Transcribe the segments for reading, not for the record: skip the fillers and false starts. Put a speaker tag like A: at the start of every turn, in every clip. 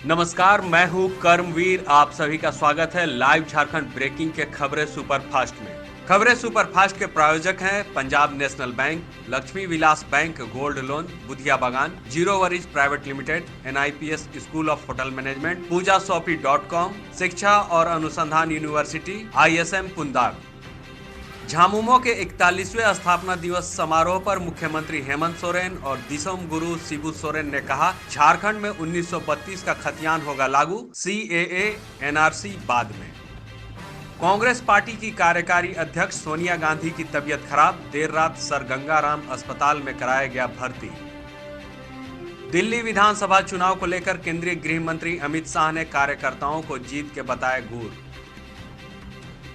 A: नमस्कार, मैं हूं कर्मवीर। आप सभी का स्वागत है लाइव झारखंड ब्रेकिंग के खबरें सुपरफास्ट में। खबरें सुपरफास्ट के प्रायोजक हैं Punjab national bank, Lakshmi Vilas bank gold loan, Budhia Bagan, zero worries private limited, NIPS school of hotel management, पूजाशॉपी.com, शिक्षा और अनुसंधान यूनिवर्सिटी, ISM पुंदाग। झामुमो के 41वें स्थापना दिवस समारोह पर मुख्यमंत्री हेमंत सोरेन और दिसोम गुरु शिबू सोरेन ने कहा, झारखंड में 1932 का खतियान होगा लागू, CAA NRC बाद में। कांग्रेस पार्टी की कार्यकारी अध्यक्ष सोनिया गांधी की तबीयत खराब, देर रात सर गंगाराम अस्पताल में कराया गया भर्ती। दिल्ली विधानसभा चुनाव को लेकर केंद्रीय गृह मंत्री अमित शाह ने कार्यकर्ताओं को जीत के बताया गूर।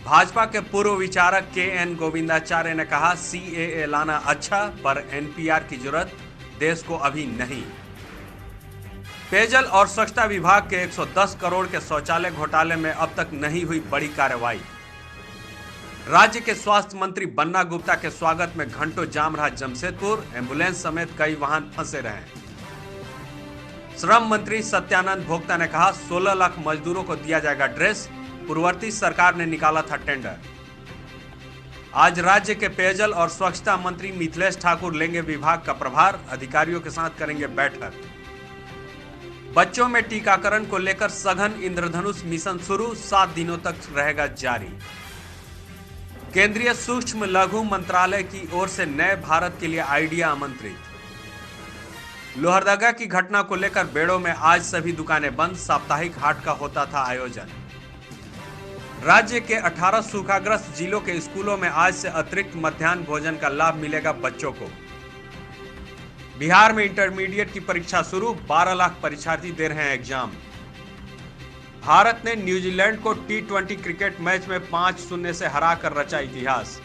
A: भाजपा के पूर्व विचारक KN गोविंदाचार्य ने कहा, CAA लाना अच्छा, पर NPR की जरूरत देश को अभी नहीं। पेयजल और स्वच्छता विभाग के 110 करोड़ के शौचालय घोटाले में अब तक नहीं हुई बड़ी कार्रवाई। राज्य के स्वास्थ्य मंत्री बन्ना गुप्ता के स्वागत में घंटों जाम रहा जमशेदपुर, एम्बुलेंस समेत कई वाहन फंसे रहे। श्रम मंत्री सत्यानंद भोक्ता ने कहा, 16 लाख मजदूरों को दिया जाएगा ड्रेस, पूर्ववर्ती सरकार ने निकाला था टेंडर। आज राज्य के पेयजल और स्वच्छता मंत्री मिथिलेश ठाकुर लेंगे विभाग का प्रभार, अधिकारियों के साथ करेंगे बैठक। बच्चों में टीकाकरण को लेकर सघन इंद्रधनुष मिशन शुरू, 7 दिनों तक रहेगा जारी। केंद्रीय सूक्ष्म लघु मंत्रालय की ओर से नए भारत के लिए आइडिया आमंत्रित। लोहरदगा की घटना को लेकर बेड़ों में आज सभी दुकानें बंद, साप्ताहिक हाट का होता था आयोजन। राज्य के 18 सूखाग्रस्त जिलों के स्कूलों में आज से अतिरिक्त मध्याह्न भोजन का लाभ मिलेगा बच्चों को। बिहार में इंटरमीडिएट की परीक्षा शुरू, 12 लाख परीक्षार्थी दे रहे हैं एग्जाम। भारत ने न्यूजीलैंड को T20 क्रिकेट मैच में 5-0 से हराकर रचा इतिहास।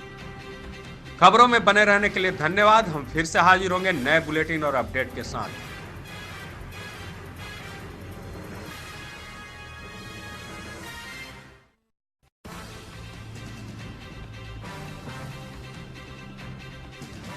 A: खबरों में बने रहने के लिए धन्यवाद। हम फिर से हाजिर होंगे नए बुलेटिन और अपडेट के साथ।